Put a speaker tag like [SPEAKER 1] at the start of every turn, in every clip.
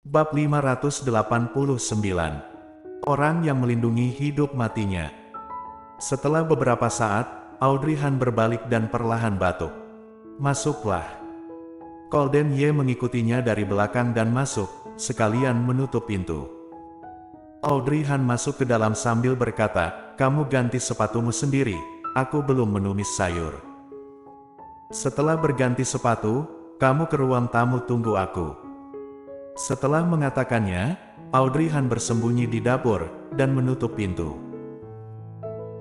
[SPEAKER 1] Bab 589. Orang yang melindungi hidup matinya. Setelah beberapa saat, Audrey Han berbalik dan perlahan batuk. "Masuklah." Colden Ye mengikutinya dari belakang dan masuk, sekalian menutup pintu. Audrey Han masuk ke dalam sambil berkata, "Kamu ganti sepatumu sendiri, aku belum menumis sayur." Setelah berganti sepatu, "Kamu ke ruang tamu tunggu aku." Setelah mengatakannya, Audrey Han bersembunyi di dapur, dan menutup pintu.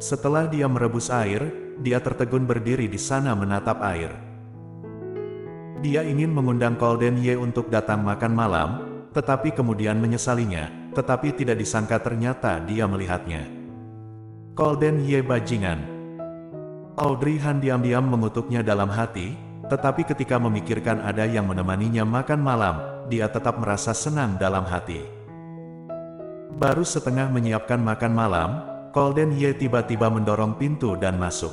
[SPEAKER 1] Setelah dia merebus air, dia tertegun berdiri di sana menatap air. Dia ingin mengundang Colden Ye untuk datang makan malam, tetapi kemudian menyesalinya, tetapi tidak disangka ternyata dia melihatnya. Colden Ye bajingan. Audrey Han diam-diam mengutuknya dalam hati, tetapi ketika memikirkan ada yang menemaninya makan malam, dia tetap merasa senang dalam hati. Baru setengah menyiapkan makan malam, Colden Ye tiba-tiba mendorong pintu dan masuk.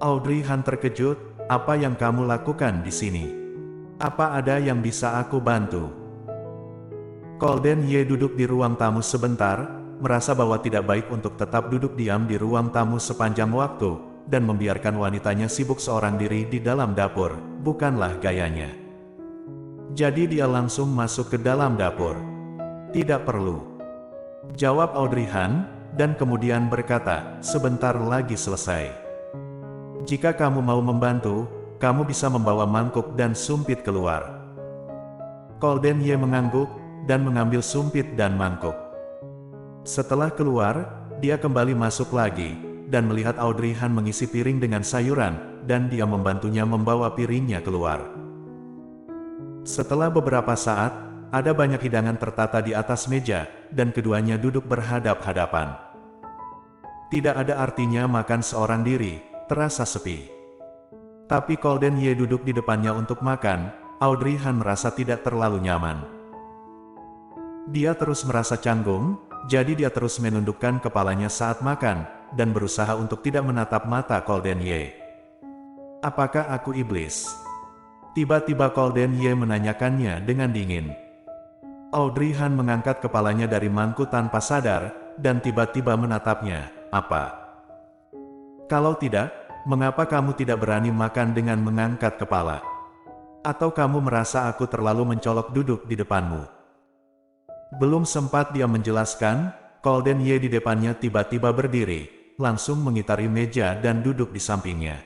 [SPEAKER 1] Audrey Han terkejut, "Apa yang kamu lakukan di sini? Apa ada yang bisa aku bantu?" Colden Ye duduk di ruang tamu sebentar, merasa bahwa tidak baik untuk tetap duduk diam di ruang tamu sepanjang waktu, dan membiarkan wanitanya sibuk seorang diri di dalam dapur, bukanlah gayanya. Jadi dia langsung masuk ke dalam dapur. "Tidak perlu," jawab Audrey Han, dan kemudian berkata, "Sebentar lagi selesai. Jika kamu mau membantu, kamu bisa membawa mangkuk dan sumpit keluar." Colden Ye mengangguk, dan mengambil sumpit dan mangkuk. Setelah keluar, dia kembali masuk lagi, dan melihat Audrey Han mengisi piring dengan sayuran, dan dia membantunya membawa piringnya keluar. Setelah beberapa saat, ada banyak hidangan tertata di atas meja, dan keduanya duduk berhadap-hadapan. Tidak ada artinya makan seorang diri, terasa sepi. Tapi Colden Ye duduk di depannya untuk makan, Audrey Han merasa tidak terlalu nyaman. Dia terus merasa canggung, jadi dia terus menundukkan kepalanya saat makan, dan berusaha untuk tidak menatap mata Colden Ye. "Apakah aku iblis?" Tiba-tiba Colden Ye menanyakannya dengan dingin. Audrey Han mengangkat kepalanya dari mangkuk tanpa sadar, dan tiba-tiba menatapnya. "Apa? Kalau tidak, mengapa kamu tidak berani makan dengan mengangkat kepala? Atau kamu merasa aku terlalu mencolok duduk di depanmu?" Belum sempat dia menjelaskan, Colden Ye di depannya tiba-tiba berdiri, langsung mengitari meja dan duduk di sampingnya.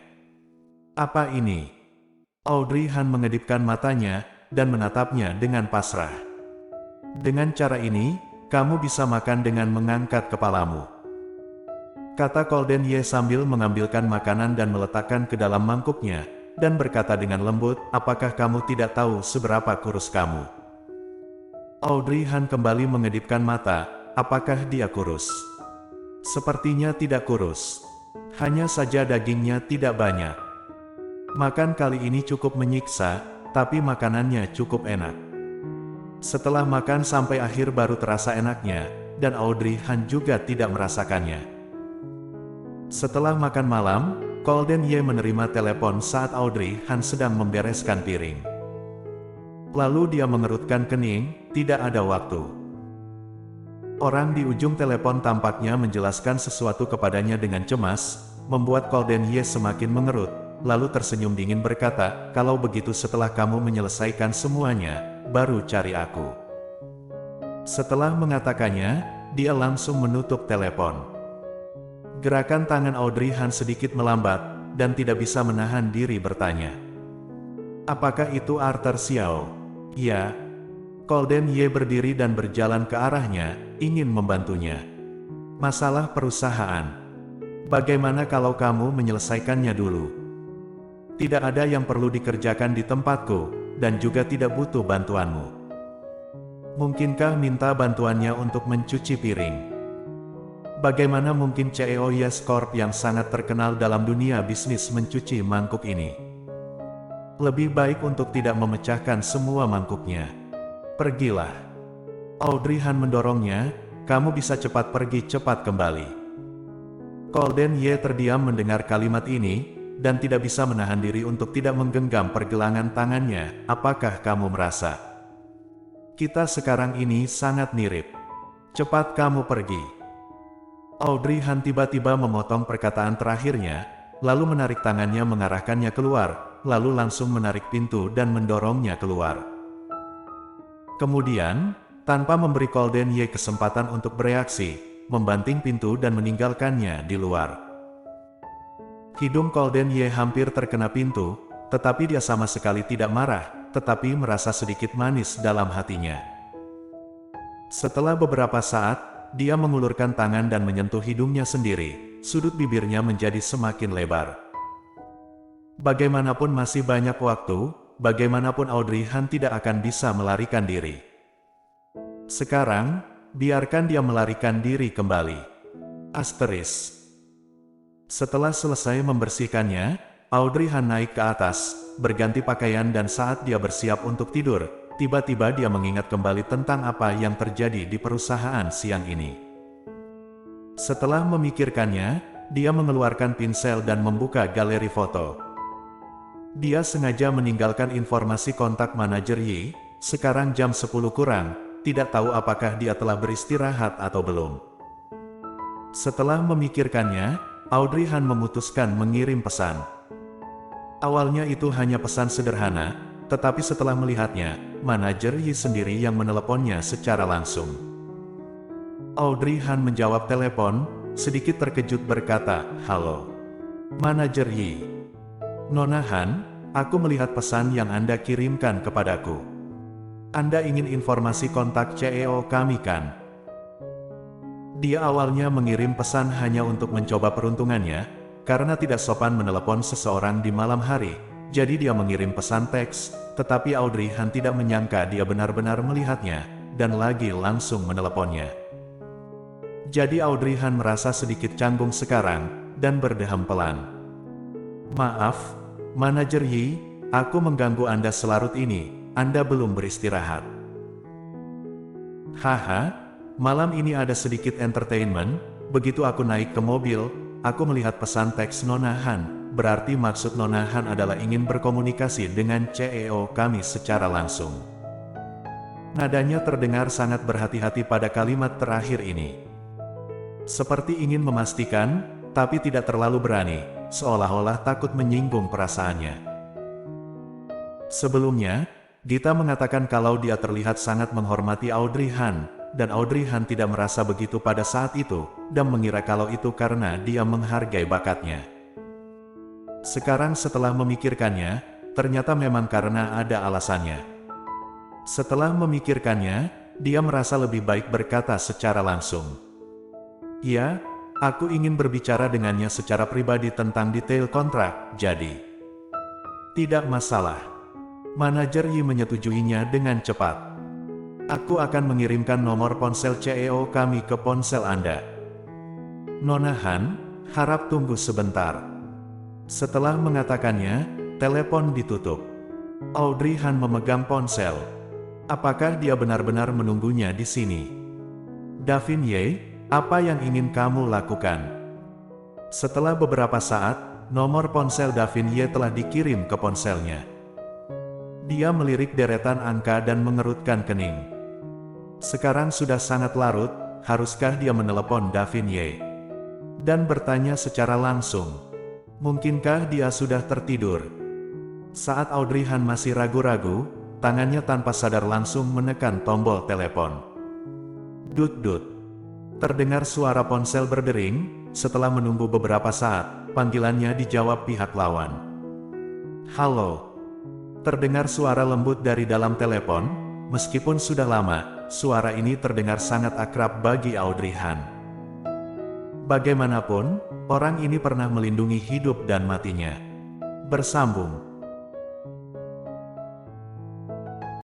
[SPEAKER 1] "Apa ini?" Audrey Han mengedipkan matanya, dan menatapnya dengan pasrah. "Dengan cara ini, kamu bisa makan dengan mengangkat kepalamu," kata Colden Ye sambil mengambilkan makanan dan meletakkan ke dalam mangkuknya, dan berkata dengan lembut, "Apakah kamu tidak tahu seberapa kurus kamu?" Audrey Han kembali mengedipkan mata. Apakah dia kurus? Sepertinya tidak kurus. Hanya saja dagingnya tidak banyak. Makan kali ini cukup menyiksa, tapi makanannya cukup enak. Setelah makan sampai akhir baru terasa enaknya, dan Audrey Han juga tidak merasakannya. Setelah makan malam, Colden Ye menerima telepon saat Audrey Han sedang membereskan piring. Lalu dia mengerutkan kening, tidak ada waktu. Orang di ujung telepon tampaknya menjelaskan sesuatu kepadanya dengan cemas, membuat Colden Ye semakin mengerut, lalu tersenyum dingin berkata, "Kalau begitu setelah kamu menyelesaikan semuanya, baru cari aku." Setelah mengatakannya, dia langsung menutup telepon. Gerakan tangan Audrey Han sedikit melambat, dan tidak bisa menahan diri bertanya, "Apakah itu Arthur Xiao?" "Ya." Colden Ye berdiri dan berjalan ke arahnya, ingin membantunya. "Masalah perusahaan. Bagaimana kalau kamu menyelesaikannya dulu? Tidak ada yang perlu dikerjakan di tempatku, dan juga tidak butuh bantuanmu. Mungkinkah minta bantuannya untuk mencuci piring? Bagaimana mungkin CEO Yes Corp yang sangat terkenal dalam dunia bisnis mencuci mangkuk ini? Lebih baik untuk tidak memecahkan semua mangkuknya. Pergilah." Audrey Han mendorongnya, "Kamu bisa cepat pergi cepat kembali." Colden Ye terdiam mendengar kalimat ini, dan tidak bisa menahan diri untuk tidak menggenggam pergelangan tangannya. "Apakah kamu merasa Kita sekarang ini sangat mirip. Cepat kamu pergi. Audrey Han tiba-tiba memotong perkataan terakhirnya, lalu menarik tangannya mengarahkannya keluar, lalu langsung menarik pintu dan mendorongnya keluar. Kemudian, tanpa memberi Golden Ye kesempatan untuk bereaksi, membanting pintu dan meninggalkannya di luar. Hidung Golden Ye hampir terkena pintu, tetapi dia sama sekali tidak marah, tetapi merasa sedikit manis dalam hatinya. Setelah beberapa saat, dia mengulurkan tangan dan menyentuh hidungnya sendiri, sudut bibirnya menjadi semakin lebar. Bagaimanapun masih banyak waktu, bagaimanapun Audrey Han tidak akan bisa melarikan diri. Sekarang, biarkan dia melarikan diri kembali. Asteris. Setelah selesai membersihkannya, Audrey Han naik ke atas, berganti pakaian dan saat dia bersiap untuk tidur, tiba-tiba dia mengingat kembali tentang apa yang terjadi di perusahaan siang ini. Setelah memikirkannya, dia mengeluarkan pinsel dan membuka galeri foto. Dia sengaja meninggalkan informasi kontak manajer Yi, sekarang jam 10 kurang, tidak tahu apakah dia telah beristirahat atau belum. Setelah memikirkannya, Audrey Han memutuskan mengirim pesan. Awalnya itu hanya pesan sederhana, tetapi setelah melihatnya, manajer Yi sendiri yang meneleponnya secara langsung. Audrey Han menjawab telepon, sedikit terkejut berkata, "Halo, manajer Yi. Nona Han, aku melihat pesan yang Anda kirimkan kepadaku. Anda ingin informasi kontak CEO kami kan?" Dia awalnya mengirim pesan hanya untuk mencoba peruntungannya, karena tidak sopan menelepon seseorang di malam hari, jadi dia mengirim pesan teks, tetapi Audrey Han tidak menyangka dia benar-benar melihatnya, dan lagi langsung meneleponnya. Jadi Audrey Han merasa sedikit canggung sekarang, dan berdeham pelan. "Maaf, manajer Yi, aku mengganggu Anda selarut ini, Anda belum beristirahat." "Haha, malam ini ada sedikit entertainment, begitu aku naik ke mobil, aku melihat pesan teks Nona Han, berarti maksud Nona Han adalah ingin berkomunikasi dengan CEO kami secara langsung." Nadanya terdengar sangat berhati-hati pada kalimat terakhir ini. Seperti ingin memastikan, tapi tidak terlalu berani, seolah-olah takut menyinggung perasaannya. Sebelumnya, Gita mengatakan kalau dia terlihat sangat menghormati Audrey Han, dan Audrey Han tidak merasa begitu pada saat itu, dan mengira kalau itu karena dia menghargai bakatnya. Sekarang setelah memikirkannya, ternyata memang karena ada alasannya. Setelah memikirkannya, dia merasa lebih baik berkata secara langsung. "Ya, aku ingin berbicara dengannya secara pribadi tentang detail kontrak, jadi." "Tidak masalah." Manajer Yi menyetujuinya dengan cepat. "Aku akan mengirimkan nomor ponsel CEO kami ke ponsel Anda. Nona Han, harap tunggu sebentar." Setelah mengatakannya, telepon ditutup. Audrey Han memegang ponsel. Apakah dia benar-benar menunggunya di sini? "Davin Ye, apa yang ingin kamu lakukan?" Setelah beberapa saat, nomor ponsel Davin Ye telah dikirim ke ponselnya. Dia melirik deretan angka dan mengerutkan kening. Sekarang sudah sangat larut, haruskah dia menelepon Davin Ye? Dan bertanya secara langsung. Mungkinkah dia sudah tertidur? Saat Audrey Han masih ragu-ragu, tangannya tanpa sadar langsung menekan tombol telepon. Dut-dut. Terdengar suara ponsel berdering, setelah menunggu beberapa saat, panggilannya dijawab pihak lawan. "Halo." Terdengar suara lembut dari dalam telepon, meskipun sudah lama, suara ini terdengar sangat akrab bagi Audrey Han. Bagaimanapun, orang ini pernah melindungi hidup dan matinya. Bersambung.